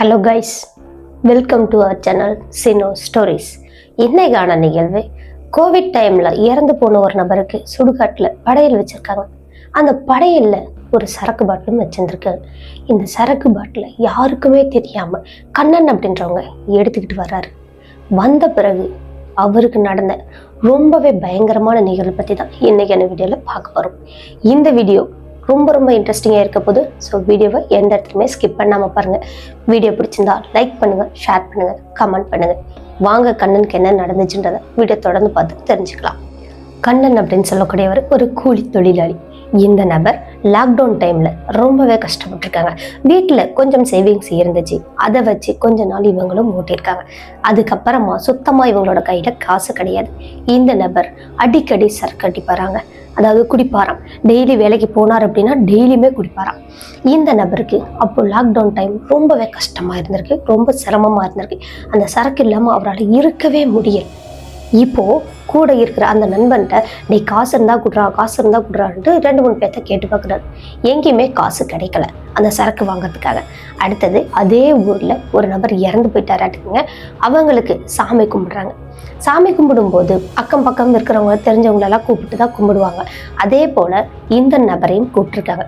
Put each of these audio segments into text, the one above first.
Hello guys, welcome to our channel Cino Stories. இன்னைக்கான நிகழ்வு Covid டைம்ல இறந்து போன ஒரு நபருக்கு சுடுகாட்டில் படையல் வச்சிருக்காங்க. அந்த படையல்ல ஒரு சரக்கு பாட்டிலும் வச்சிருந்திருக்காங்க. இந்த சரக்கு பாட்டில யாருக்குமே தெரியாம கண்ணன் அப்படின்றவங்க எடுத்துக்கிட்டு வர்றாரு. வந்த பிறகு அவருக்கு நடந்த ரொம்பவே பயங்கரமான நிகழ்வு பற்றி தான் இன்னைக்கான வீடியோவில் பார்க்க போகிறோம். இந்த வீடியோ ரொம்ப இன்ட்ரெஸ்டிங்காக இருக்க போது. ஸோ வீடியோவை எந்த இடத்துலையுமே ஸ்கிப் பண்ணாமல் பாருங்கள். வீடியோ பிடிச்சிருந்தா லைக் பண்ணுங்கள், ஷேர் பண்ணுங்கள், கமெண்ட் பண்ணுங்கள். வாங்க கண்ணனுக்கு என்ன நடந்துச்சுன்றதை வீடியோ தொடர்ந்து பார்த்து தெரிஞ்சுக்கலாம். கண்ணன் அப்படின்னு சொல்லக்கூடியவர் ஒரு கூலி தொழிலாளி. இந்த நபர் லாக்டவுன் டைமில் ரொம்பவே கஷ்டப்பட்டுருக்காங்க. வீட்டில் கொஞ்சம் சேவிங்ஸ் இருந்துச்சு, அதை வச்சு கொஞ்ச நாள் இவங்களும் ஓட்டியிருக்காங்க. அதுக்கப்புறமா சுத்தமாக இவங்களோட கையில் காசு கிடையாது. இந்த நபர் அடிக்கடி சரக்கு அடிப்பாராங்க, அதாவது குடிப்பாராம். டெய்லி வேலைக்கு போனார் அப்படின்னா டெய்லியுமே குடிப்பாராம். இந்த நபருக்கு அப்போ லாக்டவுன் டைம் ரொம்பவே கஷ்டமாக இருந்திருக்கு, ரொம்ப சிரமமாக இருந்திருக்கு. அந்த சரக்கு இல்லாமல் அவரால் இருக்கவே முடியல. இப்போ கூட இருக்கிற அந்த நண்பன்கிட்ட நீ காசு இருந்தா குடுறான்ட்டு 2-3 பேர்த்த கேட்டு பார்க்குறாரு. எங்கேயுமே காசு கிடைக்கல அந்த சரக்கு வாங்கிறதுக்காக. அடுத்தது அதே ஊர்ல ஒரு நபர் இறந்து போயிட்டாராட்டுங்க. அவங்களுக்கு சாமி கும்பிடுறாங்க. சாமி கும்பிடும்போது அக்கம் பக்கம் இருக்கிறவங்க தெரிஞ்சவங்களெல்லாம் கூப்பிட்டு தான் கும்பிடுவாங்க. அதே போல இந்த நபரையும் கூப்பிட்டுருக்காங்க.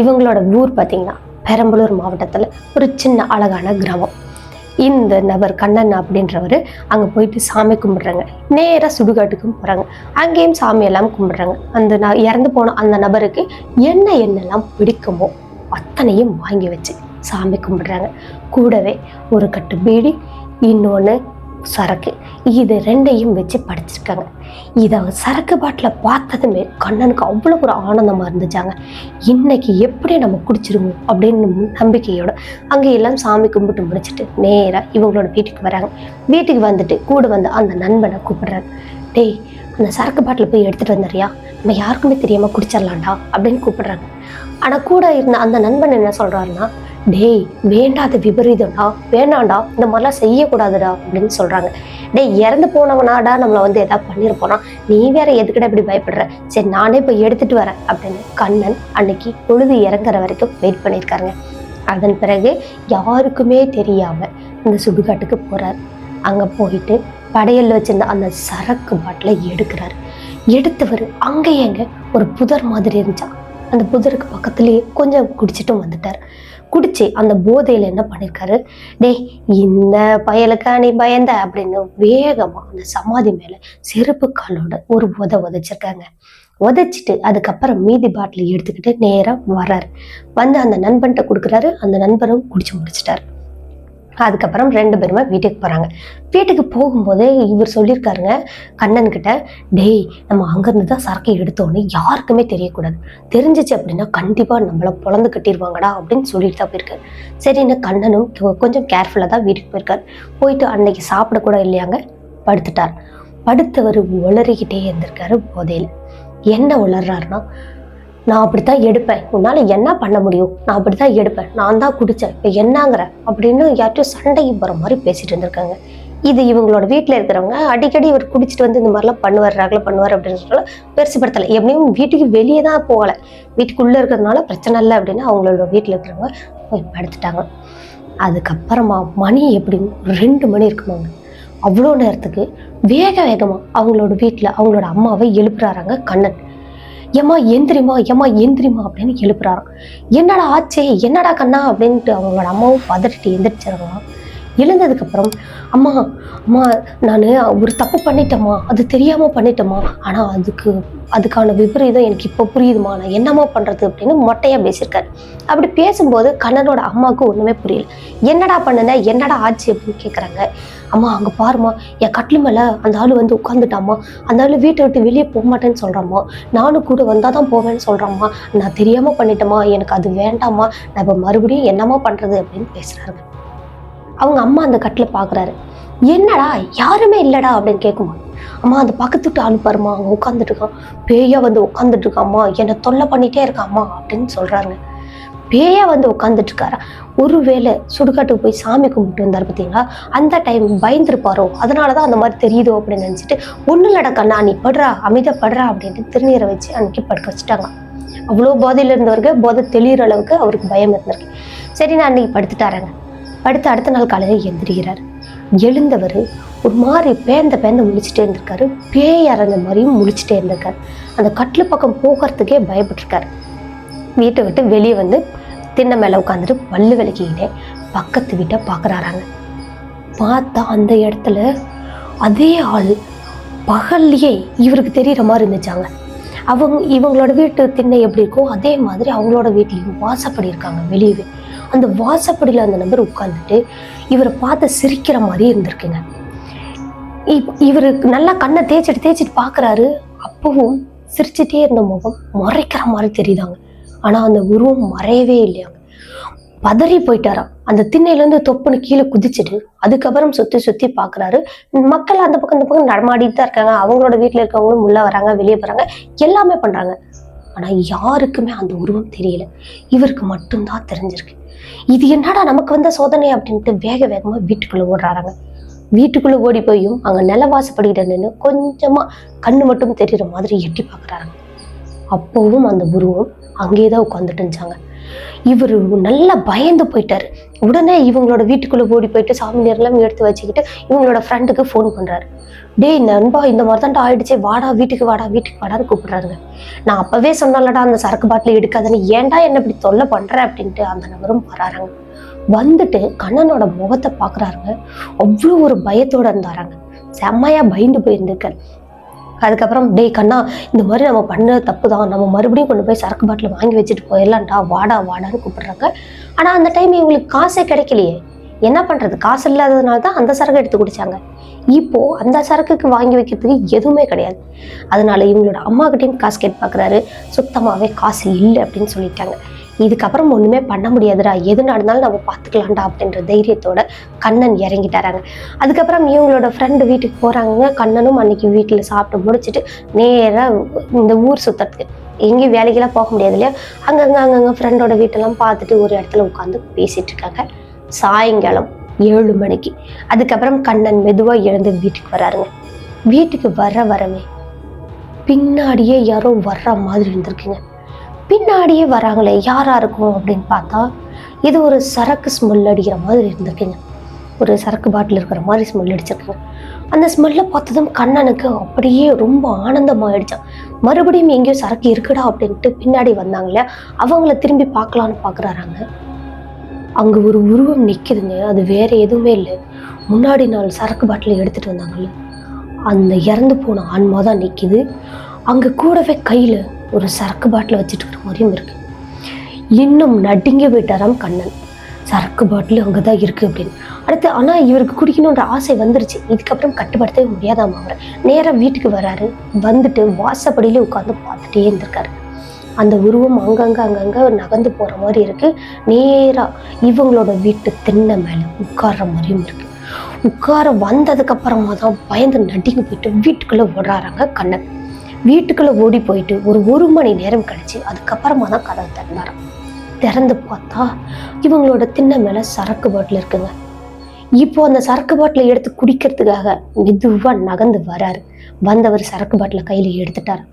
இவங்களோட ஊர் பார்த்தீங்கன்னா பெரம்பலூர் மாவட்டத்தில் ஒரு சின்ன அழகான கிராமம். இந்த நபர் கண்ணன் அப்படின்றவர் அங்கே போயிட்டு சாமி கும்பிடுறாங்க. நேராக சுடுகாட்டுக்கும் போகிறாங்க. அங்கேயும் சாமியெல்லாம் கும்பிடுறாங்க. அந்த இறந்து போன அந்த நபருக்கு என்னெல்லாம் பிடிக்குமோ அத்தனையும் வாங்கி வச்சு சாமி கும்பிடுறாங்க. கூடவே ஒரு கட்டு பீடி, இன்னொன்று சரக்கு, இது 2ஐயும் வச்சு படைச்சிருக்காங்க. இதை சரக்கு பாட்டில் பார்த்ததுமே கண்ணனுக்கு அவ்வளோ ஒரு ஆனந்தமாக இருந்துச்சாங்க. இன்னைக்கு எப்படி நம்ம குடிச்சிருவோம் அப்படின்னு நம்பிக்கையோட அங்கே எல்லாம் சாமி கும்பிட்டு முடிச்சுட்டு நேராக இவங்களோட வீட்டுக்கு வராங்க. வீட்டுக்கு வந்துட்டு கூட வந்து அந்த நண்பனை கூப்பிடுறாங்க. டேய், அந்த சரக்கு பாட்டில் போய் எடுத்துகிட்டு வந்துடுறியா, நம்ம யாருக்குமே தெரியாமல் குடிச்சிடலாம்டா அப்படின்னு கூப்பிடுறாங்க. ஆனால் கூட இருந்த அந்த நண்பன் என்ன சொல்கிறாருன்னா, டேய் வேண்டாத விபரீதம்டா, வேணாண்டா, இந்த மாதிரிலாம் செய்யக்கூடாதுடா அப்படின்னு சொல்கிறாங்க. டேய், இறந்து போனவனாடா நம்மளை வந்து எதாவது பண்ணியிருப்போனா, நீ வேற எதுக்கிட்ட இப்படி பயப்படுற, சரி நானே போய் எடுத்துட்டு வரேன் அப்படின்னு கண்ணன் அன்னைக்கு பொழுது இறங்குற வரைக்கும் வெயிட் பண்ணியிருக்காருங்க. அதன் பிறகு யாருக்குமே தெரியாமல் இந்த சுடுகாட்டுக்கு போகிறார். அங்கே போயிட்டு படையல் வச்சிருந்த அந்த சரக்கு பாட்டிலை எடுக்கிறார். எடுத்தவர் அங்கேயேங்க ஒரு புதர் மாதிரி இருந்துச்சா, அந்த புதருக்கு பக்கத்துலேயே கொஞ்சம் குடிச்சிட்டும் வந்துட்டார். குடிச்சு அந்த போதையில் என்ன பண்ணியிருக்காரு, டேய் இந்த பயலுக்கா நீ பயந்த அப்படின்னு வேகமாக அந்த சமாதி மேலே செருப்பு காலோட ஒரு உதைச்சிருக்காங்க. உதைச்சிட்டு அதுக்கப்புறம் மீதி பாட்டில் எடுத்துக்கிட்டு நேராக வர்றாரு. வந்து அந்த நண்பன்கிட்ட கொடுக்குறாரு. அந்த நண்பரும் குடிச்சு முடிச்சிட்டாரு. அதுக்கப்புறம் 2 பேருமே வீட்டுக்கு போகிறாங்க. வீட்டுக்கு போகும்போதே இவர் சொல்லியிருக்காருங்க கண்ணன்கிட்ட, டேய் நம்ம அங்கேருந்து தான் சரக்கை எடுத்தோன்னு யாருக்குமே தெரியக்கூடாது, தெரிஞ்சிச்சு அப்படின்னா கண்டிப்பாக நம்மளை பொழந்து கட்டிடுவாங்கடா அப்படின்னு சொல்லிட்டு தான் போயிருக்காரு. சரின்னு கண்ணனும் கொஞ்சம் கேர்ஃபுல்லாக தான் வீட்டுக்கு போயிருக்காரு. போயிட்டு அன்னைக்கு சாப்பிடக்கூட இல்லையாங்க, படுத்துட்டார். படுத்தவர் உளறிக்கிட்டே இருந்திருக்காரு போதையில். என்ன உளர்றாருன்னா, நான் அப்படித்தான் எடுப்பேன், உன்னால என்ன பண்ண முடியும், நான் அப்படித்தான் எடுப்பேன், நான் தான் குடித்தேன், இப்போ என்னங்கிற அப்படின்னு யார்ட்டும் சண்டைக்கு போகிற மாதிரி பேசிட்டு இருந்திருக்காங்க. இது இவங்களோட வீட்டில் இருக்கிறவங்க அடிக்கடி இவர் குடிச்சிட்டு வந்து இந்த மாதிரிலாம் பண்ணுவார் அப்படின்னு சொல்ல பெருசுப்படுத்தலை. எப்படியும் வீட்டுக்கு வெளியே தான் போகலை, வீட்டுக்குள்ளே இருக்கிறதுனால பிரச்சனை இல்லை அப்படின்னு அவங்களோட வீட்டில் இருக்கிறவங்க போய் படுத்துட்டாங்க. அதுக்கப்புறமா மணி எப்படியும் 2 மணி இருக்குமாங்க. அவ்வளோ நேரத்துக்கு வேகமாக அவங்களோட வீட்டில் அவங்களோட அம்மாவை எழுப்புறாங்க கண்ணன். ஏம்மா எந்திரிமா அப்படின்னு எழுப்புறாராம். என்னடா ஆச்சே, என்னடா கண்ணா அப்படின்ட்டு அவங்களோட அம்மாவும் பதறிட்டு எந்திரிச்சாங்களாம். எழுந்ததுக்கப்புறம், அம்மா நான் ஒரு தப்பு பண்ணிட்டேம்மா, அது தெரியாமல் பண்ணிட்டேம்மா, ஆனால் அதுக்கான விபரீதம் எனக்கு இப்போ புரியுதுமா, நான் என்னம்மா பண்ணுறது அப்படின்னு மொட்டையாக பேசியிருக்காரு. அப்படி பேசும்போது கண்ணனோட அம்மாவுக்கு ஒன்றுமே புரியல. என்னடா பண்ணுன, என்னடா ஆச்சு அப்படின்னு கேட்குறாங்க. அம்மா அங்கே பாருமா, என் கட்டில் மேலே அந்த ஆள் வந்து உட்காந்துட்டாம்மா, அந்த ஆள் வீட்டை விட்டு வெளியே போக மாட்டேன்னு சொல்கிறாம்மா, நானும் கூட வந்தால் தான் போவேன்னு சொல்கிறாம்மா, நான் தெரியாமல் பண்ணிட்டேம்மா, எனக்கு அது வேண்டாம்மா, நான் இப்போ மறுபடியும் என்னம்மா பண்ணுறது அப்படின்னு பேசுகிறாங்க. அவங்க அம்மா அந்த கட்டில் பார்க்குறாரு. என்னடா யாருமே இல்லைடா அப்படின்னு கேட்குமா. அம்மா அந்த பக்கத்து விட்டு ஆள் பாருமா, அங்கே உட்காந்துட்டு இருக்கான், பேயா வந்து உட்காந்துட்டு இருக்காம்மா, என்னை தொல்லை பண்ணிகிட்டே இருக்காம்மா அப்படின்னு சொல்கிறாங்க. பேயா வந்து உட்காந்துட்டு இருக்காரா, ஒருவேளை சுடுகாட்டுக்கு போய் சாமி கும்பிட்டு வந்தார் பார்த்தீங்களா, அந்த டைம் பயந்துருப்பாரோ, அதனால தான் அந்த மாதிரி தெரியுதோ அப்படின்னு நினச்சிட்டு, ஒன்றும் இல்லடா கண்ணா நீ படுறா, அமைதிப்படுறா அப்படின்ட்டு திருநீரை வச்சு அன்னைக்கு படுக்க வச்சுட்டாங்க. அவ்வளோ போதையில் இருந்தவருக்கு போதை தெளிகிற அளவுக்கு அவருக்கு பயம் இருந்திருக்கு. சரி நான் அன்னைக்கு படுத்துட்டாரங்க. அடுத்த நாள் காலையில் எந்திரிக்கிறார். எழுந்தவர் ஒரு மாதிரி பேந்த முழிச்சிட்டே இருந்திருக்காரு. பேய் அரைஞ்ச மாதிரியும் முழிச்சிட்டே இருந்திருக்காரு. அந்த கட்டில் பக்கம் போகிறதுக்கே பயப்பட்டிருக்காரு. வீட்டை விட்டு வெளியே வந்து திண்ணை மேலே உட்காந்துட்டு பல்லு விளக்கிக்கிட்டே பக்கத்து வீட்டை பார்க்குறாராங்க. பார்த்தா அந்த இடத்துல அதே ஆள் பகல்லையே இவருக்கு தெரிகிற மாதிரி இருந்துச்சாங்க. இவங்களோட வீட்டு திண்ணை எப்படி இருக்கோ அதே மாதிரி அவங்களோட வீட்லேயும் வாசப்படி இருக்காங்க. வெளியவே அந்த வாசப்படியில் அந்த நபர் உட்காந்துட்டு இவரை பார்த்து சிரிக்கிற மாதிரி இருந்திருக்குங்க. இவருக்கு நல்லா கண்ணை தேய்ச்சிட்டு பார்க்குறாரு. அப்பவும் சிரிச்சுட்டே இருந்த முகம் மறைக்கிற மாதிரி தெரியுதாங்க. ஆனால் அந்த உருவம் மறையவே இல்லையாங்க. பதறி போயிட்டாராம். அந்த திண்ணையிலேருந்து தொப்புன்னு கீழே குதிச்சுட்டு அதுக்கப்புறம் சுற்றி பார்க்குறாரு. மக்கள் அந்த பக்கம் இந்த பக்கம் நடமாடிட்டு தான் இருக்காங்க. அவங்களோட வீட்டில் இருக்கவங்களும் உள்ளே வராங்க, வெளியே போகிறாங்க, எல்லாமே பண்ணுறாங்க. ஆனால் யாருக்குமே அந்த உருவம் தெரியல. இவருக்கு மட்டும்தான் தெரிஞ்சிருக்கு. இது என்னடா நமக்கு வந்த சோதனை அப்படின்ட்டு வேகமாக வீட்டுக்குள்ளே ஓடுறாங்க. வீட்டுக்குள்ளே ஓடி போயும் அங்கே நிலவாசப்படிக்கிட்ட நின்று கொஞ்சமாக கண்ணு மட்டும் தெரிகிற மாதிரி எட்டி பார்க்குறாங்க. அப்போவும் அந்த உருவம் அங்கேயே தான் உட்காந்துட்டு இருந்தாங்க. இவர் நல்லா பயந்து போயிட்டாரு. உடனே இவங்களோட வீட்டுக்குள்ளே ஓடி போயிட்டு சாமி நேரெல்லாம் எடுத்து வச்சுக்கிட்டு இவங்களோட ஃப்ரெண்டுக்கு ஃபோன் பண்ணுறாரு. டேய் நண்பா, இந்த மாதிரி தான்டா ஆயிடுச்சு, வீட்டுக்கு வாடான்னு கூப்பிடுறாருங்க. நான் அப்பவே சொன்னாலடா அந்த சரக்கு பாட்டில் எடுக்காதுன்னு, ஏன்டா என்ன இப்படி தொல்லை பண்ற அப்படின்ட்டு அந்த நபரும் வராறாங்க. வந்துட்டு கண்ணனோட முகத்தை பார்க்குறாருங்க. அவ்வளோ ஒரு பயத்தோட இருந்தாராங்க. செம்மையா பயந்து போயிருந்திருக்காரு. அதுக்கப்புறம் டேய் கண்ணா, இந்த மாதிரி நம்ம பண்ண தப்பு தான், நம்ம மறுபடியும் கொண்டு போய் சரக்கு பாட்டில் வாங்கி வச்சுட்டு போயிடலாம்டா, வாடான்னு கூப்பிடுறாங்க. ஆனால் அந்த டைம் இவங்களுக்கு காசே கிடைக்கலையே, என்ன பண்ணுறது? காசு இல்லாததுனால தான் அந்த சரக்கு எடுத்து குடித்தாங்க. இப்போது அந்த சரக்குக்கு வாங்கி வைக்கிறதுக்கு எதுவுமே கிடையாது. அதனால இவங்களோட அம்மாக்கிட்டையும் காசு கேட்டு பார்க்குறாரு. சுத்தமாகவே காசு இல்லை அப்படின்னு சொல்லிட்டாங்க. இதுக்கப்புறம் ஒன்றுமே பண்ண முடியாதுடா, எது நடந்தாலும் நம்ம பார்த்துக்கலாம்டா அப்படின்ற தைரியத்தோட கண்ணன் இறங்கிட்டாராங்க. அதுக்கப்புறம் இவங்களோட ஃப்ரெண்டு வீட்டுக்கு போகிறாங்க. கண்ணனும் அன்னைக்கு வீட்டில் சாப்பிட்டு முடிச்சுட்டு நேராக இந்த ஊர் சுற்றுறதுக்கு, எங்கேயும் வேலைக்கெல்லாம் போக முடியாது இல்லையா, அங்கங்கே ஃப்ரெண்டோட வீட்டெல்லாம் பார்த்துட்டு ஒரு இடத்துல உட்காந்து பேசிகிட்டு இருக்காங்க. சாயங்காலம் 7 மணிக்கு. அதுக்கப்புறம் கண்ணன் மெதுவாக எழுந்து வீட்டுக்கு வராருங்க. வீட்டுக்கு வரவே பின்னாடியே யாரோ வர்ற மாதிரி இருந்திருக்குங்க. பின்னாடியே வராங்களே, யாரா இருக்கும் அப்படின்னு பார்த்தா இது ஒரு சரக்கு ஸ்மெல் அடிக்கிற மாதிரி இருந்திருக்குங்க. ஒரு சரக்கு பாட்டில் இருக்கிற மாதிரி ஸ்மெல் அடிச்சிருக்குங்க. அந்த ஸ்மெல்லை பார்த்ததும் கண்ணனுக்கு அப்படியே ரொம்ப ஆனந்தமாயிடுச்சான். மறுபடியும் எங்கேயோ சரக்கு இருக்குடா அப்படின்ட்டு பின்னாடி வந்தாங்களே, அவங்கள திரும்பி பார்க்கலான்னு பார்க்குறாங்க. அங்கே ஒரு உருவம் நிற்குதுங்க. அது வேற எதுவுமே இல்லை, முன்னாடி நாள் சரக்கு பாட்டில் எடுத்துகிட்டு வந்தாங்கல்ல அந்த இறந்து போன ஆன்மா தான் நிற்கிது. அங்கே கூடவே கையில் ஒரு சரக்கு பாட்டில் வச்சுட்டு இருக்கிற மாதிரியும் இருக்கு. இன்னும் நடுங்கி போயிட்டாராம் கண்ணன். சரக்கு பாட்டில் அங்கே தான் இருக்குது அப்படின்னு. அடுத்து ஆனால் இவருக்கு குடிக்கணுன்ற ஆசை வந்துருச்சு. இதுக்கப்புறம் கட்டுப்படுத்தவே முடியாதாம. அவரை நேராக வீட்டுக்கு வராரு. வந்துட்டு வாசப்படியில உட்காந்து பார்த்துட்டே இருந்திருக்காரு. அந்த உருவம் அங்கங்கே நகர்ந்து போகிற மாதிரி இருக்குது. நேராக இவங்களோட வீட்டு திண்ணை மேலே உட்கார்ற மாதிரியும் இருக்குது. உட்கார வந்ததுக்கப்புறமா தான் பயந்து நடுங்கி போயிட்டு வீட்டுக்குள்ளே ஓடுறாங்க கண்ணன். வீட்டுக்குள்ளே ஓடி போயிட்டு ஒரு மணி நேரம் கழிச்சு அதுக்கப்புறமா தான் கதவை திறந்தாராம். திறந்து பார்த்தா இவங்களோட திண்ணை மேலே சரக்கு பாட்டில் இருக்குங்க. இப்போ அந்த சரக்கு பாட்டிலை எடுத்து குடிக்கிறதுக்காக மெதுவாக நகர்ந்து வராரு. வந்தவர் சரக்கு பாட்டிலை கையில் எடுத்துட்டார்.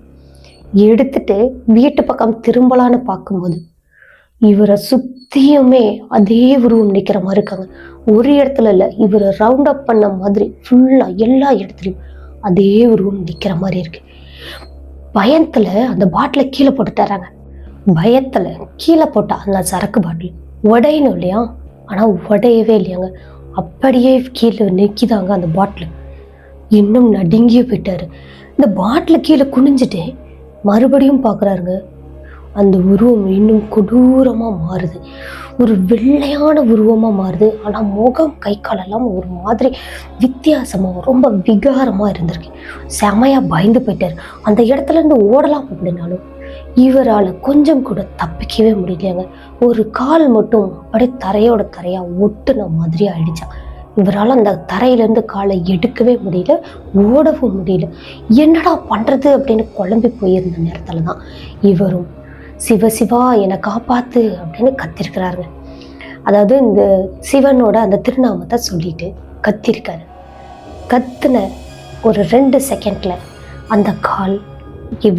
எடுத்துட்டு வீட்டு பக்கம் திரும்பலான்னு பார்க்கும்போது இவரை சுத்தியுமே அதே உருவம் நிற்கிற மாதிரி இருக்காங்க. ஒரு இடத்துல இல்லை, இவரை ரவுண்ட் அப் பண்ண மாதிரி ஃபுல்லாக எல்லா இடத்துலையும் அதே உருவம் நிற்கிற மாதிரி இருக்கு. பயத்துல அந்த பாட்டிலை கீழே போட்டுட்டாராங்க. பயத்துல கீழே போட்டா அந்த சரக்கு பாட்டில் உடையணும் இல்லையா, ஆனால் உடையவே இல்லையாங்க. அப்படியே கீழே நிற்கிதாங்க அந்த பாட்டில். இன்னும் நடுங்கியே போயிட்டாரு. இந்த பாட்டில் கீழே குனிஞ்சிட்டு மறுபடியும் பார்க்குறாருங்க. அந்த உருவம் இன்னும் கொடூரமாக மாறுது. ஒரு வெள்ளையான உருவமாக மாறுது. ஆனால் முகம் கை காலெல்லாம் ஒரு மாதிரி வித்தியாசமாக ரொம்ப விகாரமாக இருந்திருக்கு. செமையாக பயந்து போயிட்டார். அந்த இடத்துலேருந்து ஓடலாம் அப்படின்னாலும் இவரால் கொஞ்சம் கூட தப்பிக்கவே முடியலையாங்க. ஒரு கால் மட்டும் அப்படியே தரையோட தரையாக ஒட்டுன மாதிரி ஆயிடுச்சா. இவரால் அந்த தரையிலேருந்து காலை எடுக்கவே முடியல, ஓடவும் முடியல. என்னடா பண்ணுறது அப்படின்னு குழம்பி போயிருந்த நேரத்தில் தான் இவரும் சிவா என்னை காப்பாத்து அப்படின்னு கத்திருக்கிறாருங்க. அதாவது இந்த சிவனோட அந்த திருநாமத்தை சொல்லிட்டு கத்திருக்காரு. கத்துன ஒரு 2 செகண்ட்ல அந்த கால்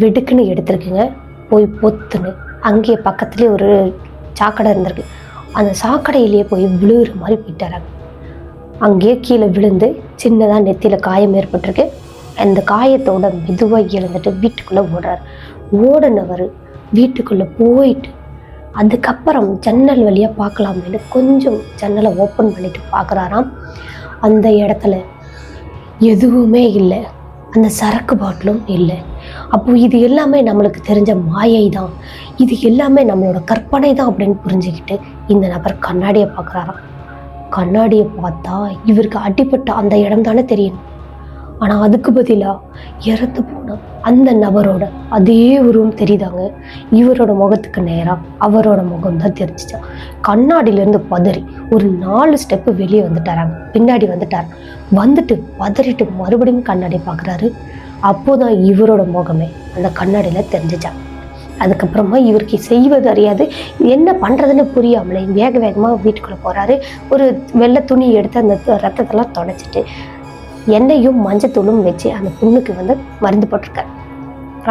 வெடுக்குன்னு எடுத்திருக்குங்க. போய் பொத்துன்னு அங்கேயே பக்கத்துலேயே ஒரு சாக்கடை இருந்திருக்கு. அந்த சாக்கடையிலேயே போய் விழுகிற மாதிரி போயிட்டாராங்க. அங்கேயே கீழே விழுந்து சின்னதாக நெத்தியில் காயம் ஏற்பட்டிருக்கு. அந்த காயத்தோட மெதுவாக எழுந்துட்டு வீட்டுக்குள்ளே ஓடுறாரு. ஓடினவர் வீட்டுக்குள்ளே போயிட்டு அதுக்கப்புறம் ஜன்னல் வழியாக பார்க்கலாமேன்னு கொஞ்சம் ஜன்னலை ஓப்பன் பண்ணிட்டு பார்க்குறாராம். அந்த இடத்துல எதுவுமே இல்லை, அந்த சரக்கு பாட்டிலும் இல்லை. அப்போ இது எல்லாமே நம்மளுக்கு தெரிஞ்ச மாயை தான், இது எல்லாமே நம்மளோட கற்பனை தான் அப்படின்னு புரிஞ்சுக்கிட்டு இந்த நபர் கண்ணாடியை பார்க்குறாராம். கண்ணாடியை பார்த்தா இவருக்கு அடிபட்ட அந்த இடம் தானே தெரியணும். ஆனால் அதுக்கு பதிலாக இறந்து போன அந்த நபரோட அதே உருவம் தெரியுதாங்க. இவரோட முகத்துக்கு நேராக அவரோட முகம் தான் தெரிஞ்சிச்சா. கண்ணாடியிலேருந்து பதறி ஒரு 4 ஸ்டெப்பு வெளியே வந்துட்டாராங்க. பின்னாடி வந்துட்டு பதறிட்டு மறுபடியும் கண்ணாடி பார்க்குறாரு. அப்போதான் இவரோட முகமே அந்த கண்ணாடியில் தெரிஞ்சிச்சா. அதுக்கப்புறமா இவருக்கு செய்வது அறியாது, என்ன பண்ணுறதுன்னு புரியாமலே வேக வேகமாக வீட்டுக்குள்ளே போகிறாரு. ஒரு வெள்ளை துணி எடுத்து அந்த ரத்தத்தெல்லாம் தொடச்சிட்டு எண்ணெயும் மஞ்சத்தூளும் வச்சு அந்த புண்ணுக்கு மருந்து போட்டிருக்கார்.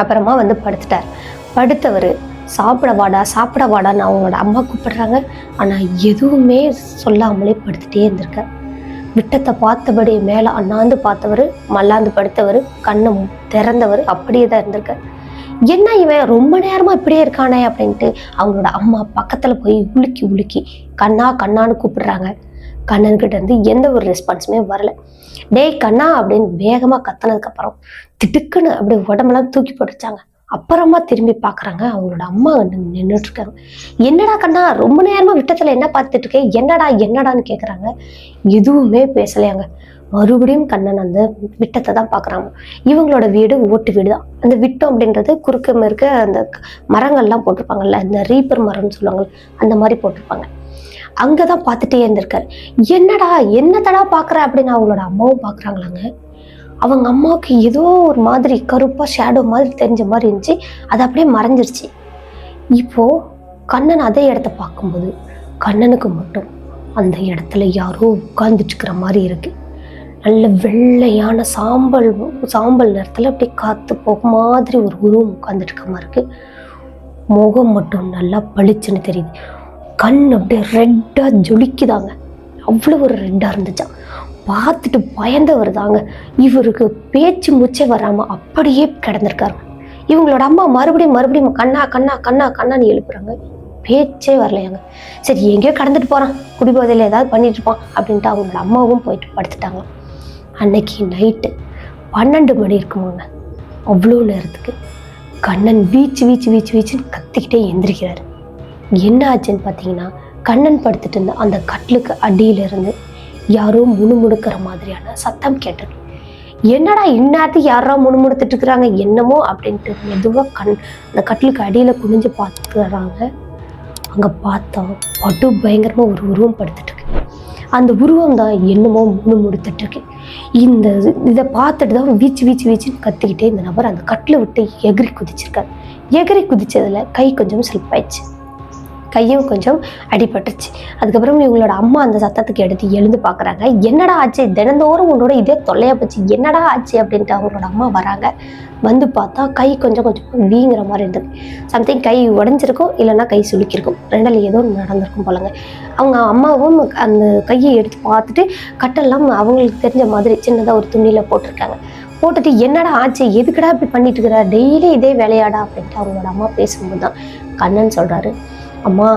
அப்புறமா படுத்துட்டார். படுத்தவர் சாப்பிட வாடான்னு அவங்களோட அம்மா கூப்பிடுறாங்க. ஆனால் எதுவுமே சொல்லாமலே படுத்துகிட்டே இருந்திருக்கார். விட்டத்தை பார்த்தபடி மேலே அண்ணாந்து பார்த்தவர், மல்லாந்து படுத்தவர், கண்ணை திறந்தவர் அப்படியே தான் இருந்திருக்கார். என்ன இவன் ரொம்ப நேரமாக இப்படியே இருக்கானே அப்படின்ட்டு அவங்களோட அம்மா பக்கத்தில் போய் உலுக்கி கண்ணான்னு கூப்பிடுறாங்க. கண்ணன்கிட்ட இருந்து எந்த ஒரு ரெஸ்பான்ஸுமே வரல. டேய் கண்ணா அப்படின்னு வேகமாக கத்தினதுக்கப்புறம் திடுக்குன்னு அப்படி உடம்பெல்லாம் தூக்கி போட்டுச்சாங்க. அப்புறமா திரும்பி பார்க்குறாங்க, அவங்களோட அம்மா நின்றுட்டு இருக்காங்க. என்னடா கண்ணா ரொம்ப நேரமாக விட்டத்தில் என்ன பார்த்துட்டு இருக்கேன், என்னடான்னு கேட்குறாங்க. எதுவுமே பேசலையாங்க. மறுபடியும் கண்ணன் அந்த விட்டத்தை தான் பார்க்குறாங்க. இவங்களோட வீடு ஓட்டு வீடு தான். அந்த விட்டம் அப்படின்றது குறுக்க இருக்க அந்த மரங்கள்லாம் போட்டிருப்பாங்கல்ல, இந்த ரீப்பர் மரம்னு சொல்லுவாங்க, அந்த மாதிரி போட்டிருப்பாங்க. அங்கே தான் பார்த்துட்டே இருந்திருக்காரு. என்னத்தடா பார்க்குற அப்படின்னு அவங்களோட அம்மாவும் பார்க்குறாங்களாங்க. அவங்க அம்மாவுக்கு ஏதோ ஒரு மாதிரி கருப்பாக ஷேடோ மாதிரி தெரிஞ்ச மாதிரி இருந்துச்சு. அது அப்படியே மறைஞ்சிருச்சு. இப்போது கண்ணன் அதே இடத்த பார்க்கும்போது கண்ணனுக்கு மட்டும் அந்த இடத்துல யாரோ உட்கார்ந்துட்டு இருக்கிற மாதிரி இருக்கு. நல்ல வெள்ளையான சாம்பல் நேரத்தில் அப்படியே காற்று போக மாதிரி ஒரு உருவம் உட்கார்ந்துட்டு இருக்க மாதிரி இருக்கு. முகம் மட்டும் நல்லா பளிச்சுன்னு தெரியுது. கண் அப்படியே ரெட்டாக ஜொலிக்குதாங்க. அவ்வளோ ஒரு ரெட்டாக இருந்துச்சா. பார்த்துட்டு பயந்தவர் தாங்க. இவருக்கு பேச்சு மூச்சே வராமல் அப்படியே கிடந்திருக்காரு. இவங்களோட அம்மா மறுபடியும் கண்ணான்னு எழுப்புறாங்க. பேச்சே வரலையாங்க. சரி எங்கேயோ கடந்துட்டு போகிறான், குடிபோதையில் ஏதாவது பண்ணிட்டு இருப்பான் அப்படின்ட்டு அவங்களோட அம்மாவும் போயிட்டு படுத்துட்டாங்க. அன்னைக்கு நைட்டு 12 மணி இருக்குமாங்க. அவ்வளோ நேரத்துக்கு கண்ணன் வீச்சுன்னு கத்திக்கிட்டே எந்திரிக்கிறாரு. என்ன ஆச்சுன்னு பார்த்தீங்கன்னா, கண்ணன் படுத்துட்டு இருந்த அந்த கட்டிலுக்கு அடியிலிருந்து யாரோ முணுமுணுக்கிற மாதிரியான சத்தம் கேட்டது. என்னடா இந்நேரத்துக்கு யாரோ முணுமுணுத்துட்டு இருக்கிறாங்க என்னமோ அப்படின்ட்டு மெதுவாக அந்த கட்டிலுக்கு அடியில் குனிஞ்சு பார்த்துக்கிறாங்க. அங்கே பார்த்தா படு பயங்கரமாக ஒரு உருவம் படுத்துட்டு இருக்கு. அந்த உருவம் தான் என்னமோ முணுமுணுத்துட்டு இருக்கு. இதை பார்த்துட்டு தான் வீச்சுன்னு கத்திக்கிட்டே இந்த நபர் அந்த கட்டில் விட்டு எகிரி குதிச்சிருக்காரு. எகிரி குதிச்சதுல கை கொஞ்சம் ஸ்லிப் ஆயிடுச்சு, கையும் கொஞ்சம் அடிபட்டுருச்சு. அதுக்கப்புறம் இவங்களோட அம்மா அந்த சத்தத்துக்கு எடுத்து எழுந்து பார்க்குறாங்க. என்னடா ஆச்சு, தினந்தோறும் உன்னோட இதே தொல்லையா போச்சு, என்னடா ஆச்சு அப்படின்ட்டு அவங்களோட அம்மா வராங்க. பார்த்தா கை கொஞ்சம் வீங்கிற மாதிரி இருந்தது. சம்திங் கை உடஞ்சிருக்கும், இல்லைன்னா கை சுளுக்கிருக்கும், ரெண்டில் ஏதோ நடந்திருக்கும் போலங்க. அவங்க அம்மாவும் அந்த கையை எடுத்து பார்த்துட்டு கட்டெல்லாம் அவங்களுக்கு தெரிஞ்ச மாதிரி சின்னதாக ஒரு துணியில் போட்டிருக்காங்க. போட்டுட்டு என்னடா ஆச்சு, எதுக்குடா இப்படி பண்ணிட்டு இருக்கிற, டெய்லி இதே வேலையாடா அப்படின்ட்டு அவங்களோட அம்மா பேசும்போது தான் கண்ணன் சொல்கிறாரு, அம்மா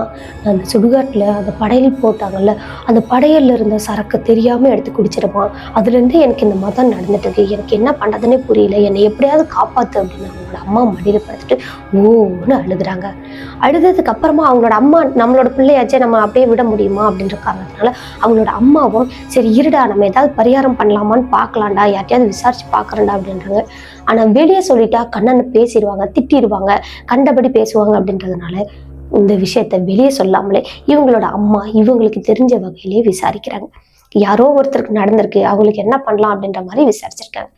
அந்த சுடுகாட்டில் அந்த படையல் போட்டாங்கல்ல, அந்த படையலில் இருந்த சரக்கு தெரியாமல் எடுத்து குடிச்சிருமா, அதுலேருந்து எனக்கு இந்த மாதிரி நடந்துட்டு இருக்கு, எனக்கு என்ன பண்ணுறதுன்னே புரியல, என்னை எப்படியாவது காப்பாற்று அப்படின்னு அவங்களோட அம்மா மடியில் படுத்துட்டு ஓன்னு அழுகுறாங்க. அழுதுக்கு அப்புறமா அவங்களோட அம்மா நம்மளோட பிள்ளையாச்சே நம்ம அப்படியே விட முடியுமா அப்படின்ற காரணத்தினால அவங்களோட அம்மாவும் சரி இருடா நம்ம ஏதாவது பரிகாரம் பண்ணலாமான்னு பார்க்கலாம்டா, யார்ட்டையாவது விசாரிச்சு பார்க்குறேன்டா அப்படின்றாங்க. ஆனால் வெளியே சொல்லிட்டா கண்ணனை பேசிடுவாங்க, திட்டிடுவாங்க, கண்டபடி பேசுவாங்க. அப்படின்றதுனால இந்த விஷயத்த வெளியே சொல்லாமலே இவங்களோட அம்மா இவங்களுக்கு தெரிஞ்ச வகையிலே விசாரிக்கிறாங்க. யாரோ ஒருத்தருக்கு நடந்திருக்கு, அவங்களுக்கு என்ன பண்ணலாம் அப்படின்ற மாதிரி விசாரிச்சிருக்காங்க.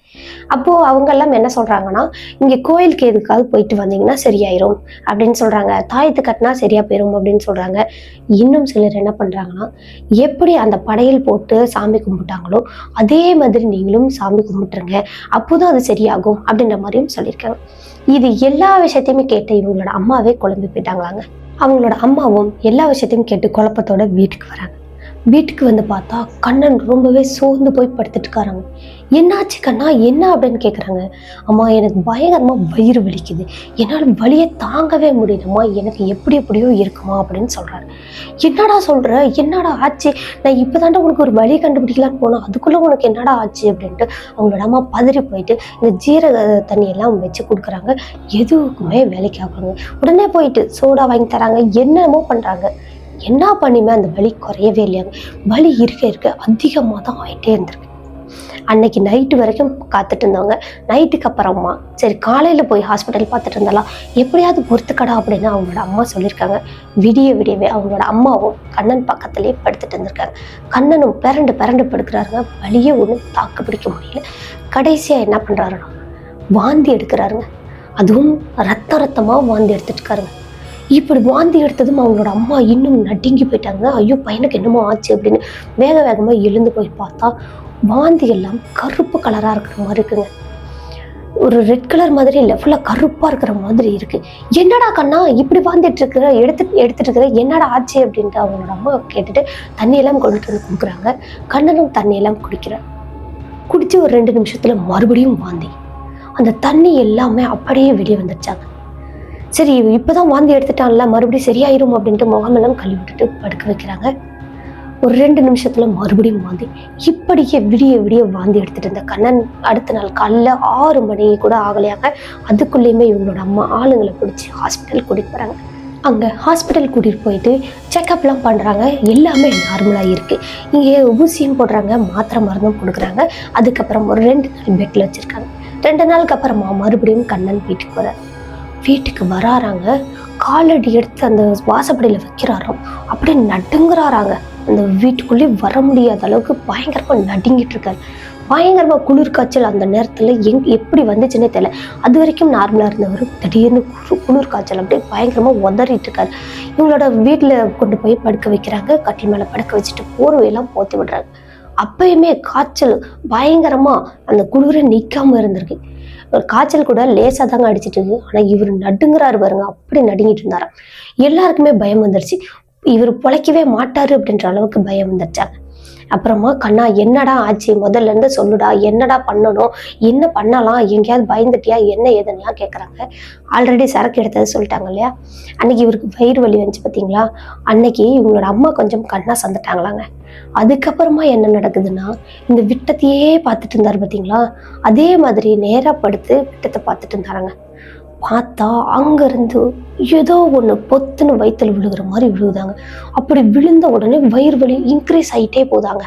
அப்போ அவங்க எல்லாம் என்ன சொல்றாங்கன்னா, இங்க கோயிலுக்கு எதுக்காவது போயிட்டு வந்தீங்கன்னா சரியாயிரும் அப்படின்னு சொல்றாங்க, தாயத்து கட்டினா சரியா போயிரும் அப்படின்னு சொல்றாங்க. இன்னும் சிலர் என்ன பண்றாங்கன்னா, எப்படி அந்த படையல் போட்டு சாமி கும்பிட்டாங்களோ அதே மாதிரி நீங்களும் சாமி கும்பிட்டுருங்க, அப்போதான் அது சரியாகும் அப்படின்ற மாதிரியும் சொல்லியிருக்காங்க. இது எல்லா விஷயத்தையுமே கேட்ட இவங்களோட அம்மாவே குழம்பி போயிட்டாங்களாங்க. அவங்களோட அம்மாவும் எல்லா விஷயத்தையும் கேட்டு குழப்பத்தோட வீட்டுக்கு வராங்க. வீட்டுக்கு வந்து பார்த்தா கண்ணன் ரொம்பவே சோர்ந்து போய் படுத்துட்டு இருக்காராங்க. என்னாச்சு கண்ணா, என்ன அப்படின்னு கேட்குறாங்க. அம்மா, எனக்கு பயங்கரமாக வயிறு வலிக்குது, என்னால் வலியை தாங்கவே முடியலம்மா, எனக்கு எப்படி எப்படியோ இருக்குமா அப்படின்னு சொல்கிறாரு. என்னடா சொல்கிற, என்னடா ஆச்சு, நான் இப்போ தாண்டா உனக்கு ஒரு வழி கண்டுபிடிக்கலான்னு போனேன், அதுக்குள்ளே உனக்கு என்னடா ஆச்சு அப்படின்ட்டு அவங்களோட அம்மா பதறி போயிட்டு இந்த ஜீரக தண்ணியெல்லாம் வச்சு கொடுக்குறாங்க. எதுவுக்குமே வேலைக்கு ஆகுறாங்க. உடனே போயிட்டு சோடா வாங்கி தராங்க, என்னமோ பண்ணுறாங்க. என்ன பண்ணியுமே அந்த வலி குறையவே இல்லையாங்க. வலி இருக்க இருக்க அதிகமாக தான் ஆகிட்டே இருந்திருக்கு. அன்னைக்கு நைட்டு வரைக்கும் காத்துட்டு இருந்தவங்க நைட்டுக்கு அப்புறமா சரி காலையில் போய் ஹாஸ்பிட்டல் பார்த்துட்டு இருந்தாலாம், எப்படியாவது பொறுத்துக்கடா அப்படின்னு அவங்களோட அம்மா சொல்லியிருக்காங்க. விடியவே அவங்களோட அம்மாவும் கண்ணன் பக்கத்துலேயே படுத்துட்டு இருந்திருக்காங்க. கண்ணனும் பிறண்டு படுக்கிறாருங்க. வலியே ஒன்றும் தாக்கு பிடிக்க முடியல. கடைசியாக என்ன பண்ணுறாருன்னா வாந்தி எடுக்கிறாருங்க. அதுவும் ரத்தமாக வாந்தி எடுத்துட்டு இருக்காருங்க. இப்படி வாந்தி எடுத்ததும் அவங்களோட அம்மா இன்னும் நடுங்கி போயிட்டாங்க. ஐயோ, பையனுக்கு என்னமோ ஆச்சு அப்படின்னு வேகமாக எழுந்து போய் பார்த்தா வாந்தி எல்லாம் கருப்பு கலராக இருக்கிற மாதிரி இருக்குங்க. ஒரு ரெட் கலர் மாதிரி இல்லை, ஃபுல்லாக கருப்பாக இருக்கிற மாதிரி இருக்கு. என்னடா கண்ணா இப்படி வாந்திட்டு இருக்கிற, எடுத்துட்டு இருக்கிற, என்னடா ஆச்சு அப்படின்ட்டு அவங்களோட அம்மா கேட்டுட்டு தண்ணியெல்லாம் கொண்டுட்டு வந்து கொடுக்குறாங்க. கண்ணனும் தண்ணியெல்லாம் குடிக்கிறார். குடிச்சு ஒரு 2 நிமிஷத்துல மறுபடியும் வாந்தி. அந்த தண்ணி எல்லாமே அப்படியே வெளியே வந்துடுச்சாங்க. சரி, இப்போதான் வாந்தி எடுத்துட்டான்ல, மறுபடியும் சரியாயிரும் அப்படின்ட்டு முகமெல்லாம் கழுவி விட்டுட்டு படுக்க வைக்கிறாங்க. ஒரு 2 நிமிஷத்துல மறுபடியும் வாந்தி. இப்படியே விடிய வாந்தி எடுத்துட்டு இருந்த கண்ணன் அடுத்த நாள் காலைல 6 மணி கூட ஆகலையாங்க. அதுக்குள்ளேயுமே இவங்களோட அம்மா ஆளுங்களை பிடிச்சி ஹாஸ்பிட்டல் கூட்டிட்டு போறாங்க. அங்கே ஹாஸ்பிட்டல் கூட்டிகிட்டு போயிட்டு செக்கப்லாம் பண்ணுறாங்க. எல்லாமே நார்மலாக இருக்குது. இங்கே ஊசியும் போடுறாங்க, மாத்திரை மருந்தும் கொடுக்குறாங்க. அதுக்கப்புறம் ஒரு 2 நாள் பெட்டில் வச்சுருக்காங்க. 2 நாளுக்கு அப்புறமா மறுபடியும் கண்ணன் வீட்டுக்கு போகிறார். வீட்டுக்கு வராறாங்க. காலடி எடுத்து அந்த வாசப்படியில் வைக்கிறாராம். அப்படியே நடுங்குறாராங்க. அந்த வீட்டுக்குள்ளே வர முடியாத அளவுக்கு பயங்கரமாக நடுங்கிட்டு இருக்காரு. பயங்கரமாக குளிர் காய்ச்சல் அந்த நேரத்தில் எப்படி வந்துச்சுன்னே தெரியல. அது வரைக்கும் நார்மலாக இருந்தவர் திடீர்னு குளிர் காய்ச்சல் அப்படியே பயங்கரமாக உதறிட்டு இருக்காரு. இவங்களோட வீட்டில் கொண்டு போய் படுக்க வைக்கிறாங்க. கட்டில் மேலே படுக்க வச்சுட்டு போர்வையெல்லாம் போத்தி விடுறாங்க. அப்பயுமே காய்ச்சல் பயங்கரமாக அந்த குளிரை நிற்காம இருந்திருக்கு. காய்ச்சல் கூட லேசாக தாங்க அடிச்சிட்டு இருக்கு. ஆனால் இவர் நடுங்குறாரு பாருங்க, அப்படி நடுங்கிட்டு இருந்தாராம். எல்லாருக்குமே பயம் வந்துருச்சு. இவர் பொழைக்கவே மாட்டாரு அப்படின்ற அளவுக்கு பயம் வந்துருச்சாங்க. அப்புறமா கண்ணா என்னடா ஆச்சு, முதல்ல இருந்து சொல்லுடா, என்னடா பண்ணணும், என்ன பண்ணலாம், எங்கேயாவது பயந்துட்டியா, என்ன ஏதுன்னெலாம் கேட்குறாங்க. ஆல்ரெடி சரக்கு எடுத்தது சொல்லிட்டாங்க இல்லையா. அன்னைக்கு இவருக்கு வயிறு வலி வந்துச்சு பார்த்தீங்களா, அன்னைக்கு இவங்களோட அம்மா கொஞ்சம் கண்ணா சந்துட்டாங்களாங்க. அதுக்கப்புறமா என்ன நடக்குதுன்னா, இந்த விட்டத்தையே பார்த்துட்டு இருந்தாரு பார்த்தீங்களா, அதே மாதிரி நேராக படுத்து விட்டத்தை பார்த்துட்டு இருந்தாராங்க. பார்த்தா அங்கேருந்து ஏதோ ஒன்று பொத்துன்னு வயிற்றுல விழுகிற மாதிரி விழுகுதாங்க. அப்படி விழுந்த உடனே வயிறு வலி இன்க்ரீஸ் ஆகிட்டே போதாங்க.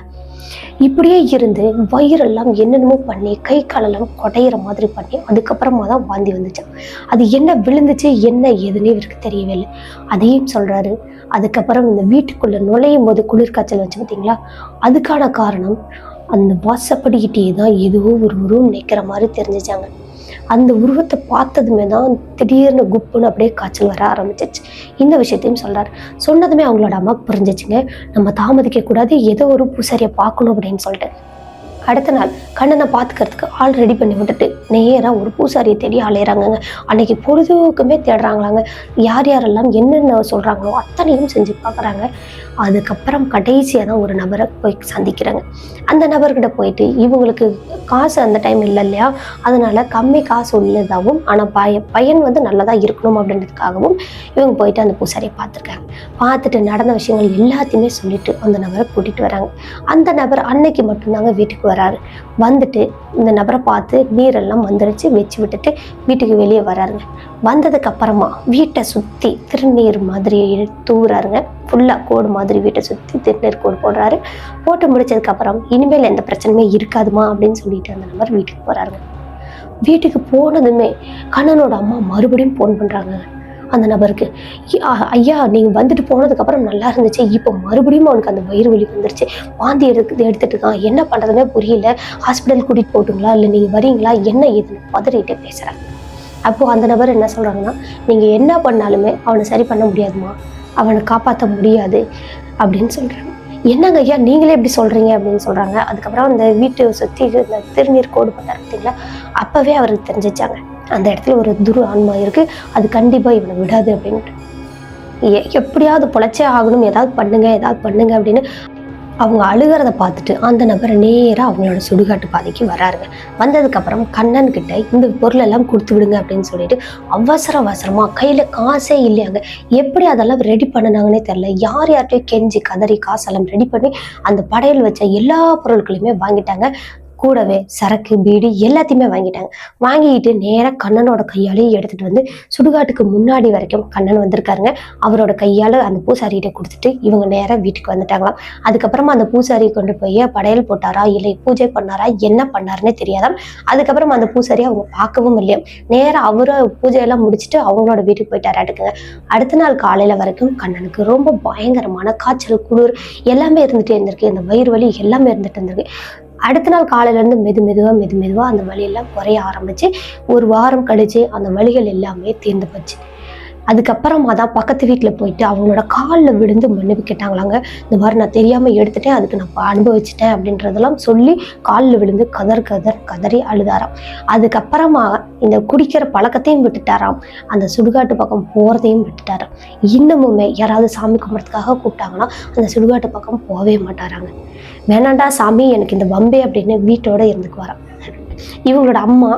இப்படியே இருந்து வயிறெல்லாம் என்னென்னமோ பண்ணி கை காலெல்லாம் கொடையிற மாதிரி பண்ணி அதுக்கப்புறமா தான் வாந்தி வந்துச்சு. அது என்ன விழுந்துச்சு என்ன ஏதுன்னே இவருக்கு தெரியவே இல்லை. அதையும் சொல்கிறாரு. அதுக்கப்புறம் இந்த வீட்டுக்குள்ளே நுழையும் போது குளிர் காய்ச்சல் வச்சு பார்த்தீங்களா, அதுக்கான காரணம் அந்த வாசப்படிக்கிட்டே தான் ஏதோ ஒரு உருவம் நிற்கிற மாதிரி தெரிஞ்சிச்சாங்க. அந்த உருவத்தை பார்த்ததுமே தான் திடீர்னு குப்புன்னு அப்படியே காய்ச்சல் வர ஆரம்பிச்சிச்சு. இந்த விஷயத்தையும் சொல்கிறார். சொன்னதுமே அவங்களோட அம்மாவுக்கு புரிஞ்சிச்சுங்க, நம்ம தாமதிக்க கூடாது, ஏதோ ஒரு பூசாரியை பார்க்கணும் அப்படின்னு சொல்லிட்டு அடுத்த நாள் கண்ணனை பார்த்துக்கிறதுக்கு ஆள் ரெடி பண்ணி விட்டுட்டு நேராக ஒரு பூசாரியை தேடி அலையிறாங்கங்க. அன்னைக்கு பொழுதுக்குமே தேடுறாங்களாங்க. யார் யாரெல்லாம் என்னென்ன சொல்கிறாங்களோ அத்தனையும் செஞ்சு பார்க்குறாங்க. அதுக்கப்புறம் கடைசியாக தான் ஒரு நபரை போய் சந்திக்கிறாங்க. அந்த நபர்கிட்ட போயிட்டு இவங்களுக்கு காசு அந்த டைம் இல்லை இல்லையா, அதனால கம்மி காசு உள்ளதாகவும் ஆனால் பையன் வந்து நல்லதாக இருக்கணும் அப்படின்றதுக்காகவும் இவங்க போயிட்டு அந்த பூசாரியை பார்த்துருக்காங்க. பார்த்துட்டு நடந்த விஷயங்கள் எல்லாத்தையுமே சொல்லிட்டு அந்த நபரை கூட்டிகிட்டு வராங்க. அந்த நபர் அன்னைக்கு மட்டும்தாங்க வீட்டுக்கு வராரு. வந்துட்டு இந்த நபரை பார்த்து நீரெல்லாம் வந்துருச்சு வச்சு விட்டுட்டு வீட்டுக்கு வெளியே வராருங்க. வந்ததுக்கு அப்புறமா வீட்டை சுற்றி திருநீர் மாதிரி தூவுறாருங்க. ஃபுல்லாக கோடு மாதிரி வீட்டை சுற்றி திருநீர் கோடு போடுறாரு. போட்டு முடிச்சதுக்கப்புறம் இனிமேல் எந்த பிரச்சனையுமே இருக்காதுமா அப்படின்னு சொல்லிட்டு அந்த நபர் வீட்டுக்கு போகிறாருங்க. வீட்டுக்கு போனதுமே கண்ணனோட அம்மா மறுபடியும் ஃபோன் பண்ணுறாங்க அந்த நபருக்கு. ஐயா, நீங்கள் வந்துட்டு போனதுக்கப்புறம் நல்லா இருந்துச்சு, இப்போ மறுபடியும் அவனுக்கு அந்த வயிறு வலி வந்துருச்சு, வாந்தி எடுத்துட்டு இருக்கான், என்ன பண்ணுறதுனே புரியல, ஹாஸ்பிட்டல் கூட்டிகிட்டு போட்டுங்களா இல்லை நீங்கள் வரீங்களா, என்ன ஏதுன்னு பதறிட்டே பேசுகிறாங்க. அப்போது அந்த நபர் என்ன சொல்கிறாங்கன்னா, நீங்கள் என்ன பண்ணாலுமே அவனை சரி பண்ண முடியாதுமா, அவனை காப்பாற்ற முடியாது அப்படின்னு சொல்கிறாங்க. என்னங்க ஐயா நீங்களே எப்படி சொல்கிறீங்க அப்படின்னு சொல்கிறாங்க. அதுக்கப்புறம் அந்த வீட்டை சுற்றி இந்த திருநீர் கோடு போட்டார் பார்த்தீங்களா, அப்போவே அவருக்கு தெரிஞ்சிச்சாங்க அந்த இடத்துல ஒரு துரு ஆன்மா இருக்குது, அது கண்டிப்பாக இவனை விடாது அப்படின்ட்டு. எப்படியாவது பொழைச்சே ஆகணும், ஏதாவது பண்ணுங்க அப்படின்னு அவங்க அழுகிறத பார்த்துட்டு அந்த நபர் நேராக அவங்களோட சுடுகாட்டு பாதைக்கு வராருங்க. வந்ததுக்கப்புறம் கண்ணன் கிட்ட இந்த பொருள் எல்லாம் கொடுத்து விடுங்க அப்படின்னு சொல்லிட்டு அவசரமாக கையில் காசே இல்லையாங்க. எப்படி அதெல்லாம் ரெடி பண்ணினாங்கன்னே தெரில. யார்கிட்டையும் கெஞ்சி கதறி காசெல்லாம் ரெடி பண்ணி அந்த படையல் வச்ச எல்லா பொருட்களையுமே வாங்கிட்டாங்க. கூடவே சரக்கு பீடி எல்லாத்தையுமே வாங்கிக்கிட்டு நேராக கண்ணனோட கையாலேயே எடுத்துட்டு வந்து சுடுகாட்டுக்கு முன்னாடி வரைக்கும் கண்ணன் வந்திருக்காருங்க. அவரோட கையால் அந்த பூசாரிகிட்ட கொடுத்துட்டு இவங்க நேராக வீட்டுக்கு வந்துட்டாங்களாம். அதுக்கப்புறமா அந்த பூசாரியை கொண்டு போய் படையல் போட்டாரா இல்லை பூஜை பண்ணாரா என்ன பண்ணாருன்னே தெரியாதாம். அதுக்கப்புறம் அந்த பூசாரி அவங்க பார்க்கவும் இல்லையா. நேராக அவரை பூஜையெல்லாம் முடிச்சுட்டு அவங்களோட வீட்டுக்கு போயிட்டாராட்டுக்குங்க. அடுத்த நாள் காலையில் வரைக்கும் கண்ணனுக்கு ரொம்ப பயங்கரமான காய்ச்சல், குளிர் எல்லாமே இருந்துகிட்டே இருந்திருக்கு. இந்த வயிறு வலி எல்லாமே இருந்துட்டு இருந்திருக்கு. அடுத்த நாள் காலையிலேருந்து மெதுமெதுவாக அந்த வலியெல்லாம் குறைய ஆரம்பிச்சு ஒரு வாரம் கழிச்சு அந்த வலிகள் எல்லாமே தீர்ந்து போச்சு. அதுக்கப்புறமா தான் பக்கத்து வீட்டில் போயிட்டு அவங்களோட காலில் விழுந்து மன்னிப்பு கேட்டாங்களாங்க. இந்த மாதிரி நான் தெரியாமல் எடுத்துட்டேன், அதுக்கு நான் அனுபவிச்சிட்டேன் அப்படின்றதெல்லாம் சொல்லி காலில் விழுந்து கதறி அழுதாராம். அதுக்கப்புறமா இந்த குடிக்கிற பழக்கத்தையும் விட்டுட்டாராம், அந்த சுடுகாட்டு பக்கம் போகிறதையும் விட்டுட்டாராம். இன்னமுமே யாராவது சாமி கும்பிட்றதுக்காக கூப்பிட்டாங்கன்னா அந்த சுடுகாட்டு பக்கம் போகவே மாட்டாராங்க. வேணாண்டா சாமி எனக்கு இந்த பம்பே அப்படின்னு வீட்டோட இருந்துக்குவாராம். இவங்களோட அம்மா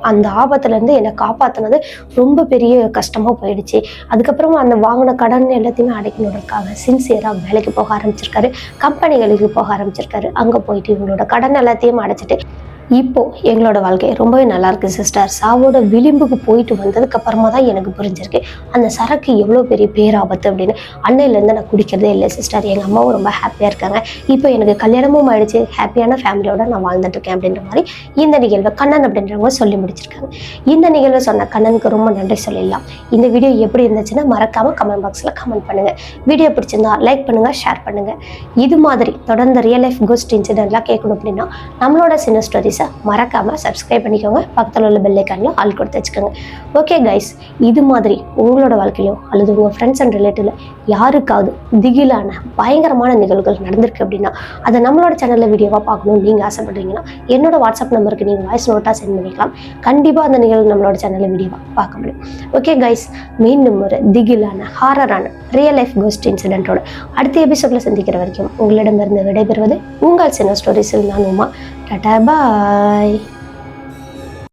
அந்த ஆபத்துலேருந்து என்னை காப்பாற்றினது ரொம்ப பெரிய கஷ்டமாக போயிடுச்சு. அதுக்கப்புறமா அந்த வாங்கின கடன் எல்லாத்தையுமே அடைக்கணுன்றதுக்காக சின்சியராக வேலைக்கு போக ஆரம்பிச்சிருக்காரு, கம்பெனிகளுக்கு போக ஆரம்பிச்சிருக்காரு. அங்கே போயிட்டு இவங்களோட கடன் எல்லாத்தையும் அடைச்சிட்டு இப்போ எங்களோட வாழ்க்கை ரொம்பவே நல்லா இருக்கு சிஸ்டர். சாவோட விளிம்புக்கு போயிட்டு வந்ததுக்கு அப்புறமா தான் எனக்கு புரிஞ்சிருக்கு அந்த சரக்கு எவ்வளோ பெரிய பேராபத்து அப்படின்னு. அன்னையிலேருந்து நான் குடிக்கிறதே இல்லை சிஸ்டர். எங்கள் அம்மாவும் ரொம்ப ஹாப்பியாக இருக்காங்க. இப்போ எனக்கு கல்யாணமும் ஆயிடுச்சு, ஹாப்பியான ஃபேமிலியோட நான் வாழ்ந்துட்டு இருக்கேன் அப்படின்ற மாதிரி இந்த நிகழ்வை கண்ணன் அப்படின்றவங்க சொல்லி முடிச்சிருக்காங்க. இந்த நிகழ்வை சொன்ன கண்ணனுக்கு ரொம்ப நன்றி சொல்லிடலாம். இந்த வீடியோ எப்படி இருந்துச்சுன்னா மறக்காம கமெண்ட் பாக்ஸில் கமெண்ட் பண்ணுங்க. வீடியோ பிடிச்சிருந்தா லைக் பண்ணுங்க, ஷேர் பண்ணுங்க. இது மாதிரி தொடர்ந்து ரியல் லைஃப் கோஸ்ட் இன்சிடென்ட்லாம் கேட்கணும் அப்படின்னா நம்மளோட சின்ன ஸ்டோரிஸ் மறக்காம சப்ஸ்கிரைப் பண்ணிக்கோங்க. பக்கத்தில் உள்ள பெல் ஐக்கான்ல ஆல் கொடுத்து வச்சுக்கோங்க. ஓகே கைஸ், இது மாதிரி உங்களோட வாழ்க்கையிலோ அல்லது உங்க ஃப்ரெண்ட்ஸ் அண்ட் ரிலேட்டிவ்ல யாருக்காவது திகிலான பயங்கரமான நிகழ்வுகள் நடந்திருக்கு அப்படின்னா அதை நம்மளோட சேனல்ல வீடியோவா பார்க்கணும்னு நீங்க ஆசைப்படுறீங்கன்னா என்னோட வாட்ஸ்அப் நம்பருக்கு நீங்க வாய்ஸ் நோட்டா சென்ட் பண்ணிக்கலாம். கண்டிப்பா அந்த நிகழ்வு நம்மளோட சேனல்ல வீடியோவா பார்க்க முடியும். ஓகே கைஸ், மீண்டும் ஒரு திகிலான ஹாரரான ரியல் லைஃப் கோஸ்ட் இன்சிடென்ட்டோட அடுத்த எபிசோட்ல சந்திக்கிற வரைக்கும் உங்களிடமிருந்து விடைபெறுவது உங்கள் சின்ன ஸ்டோரிஸில் நான் உமா. டாடா பாய்.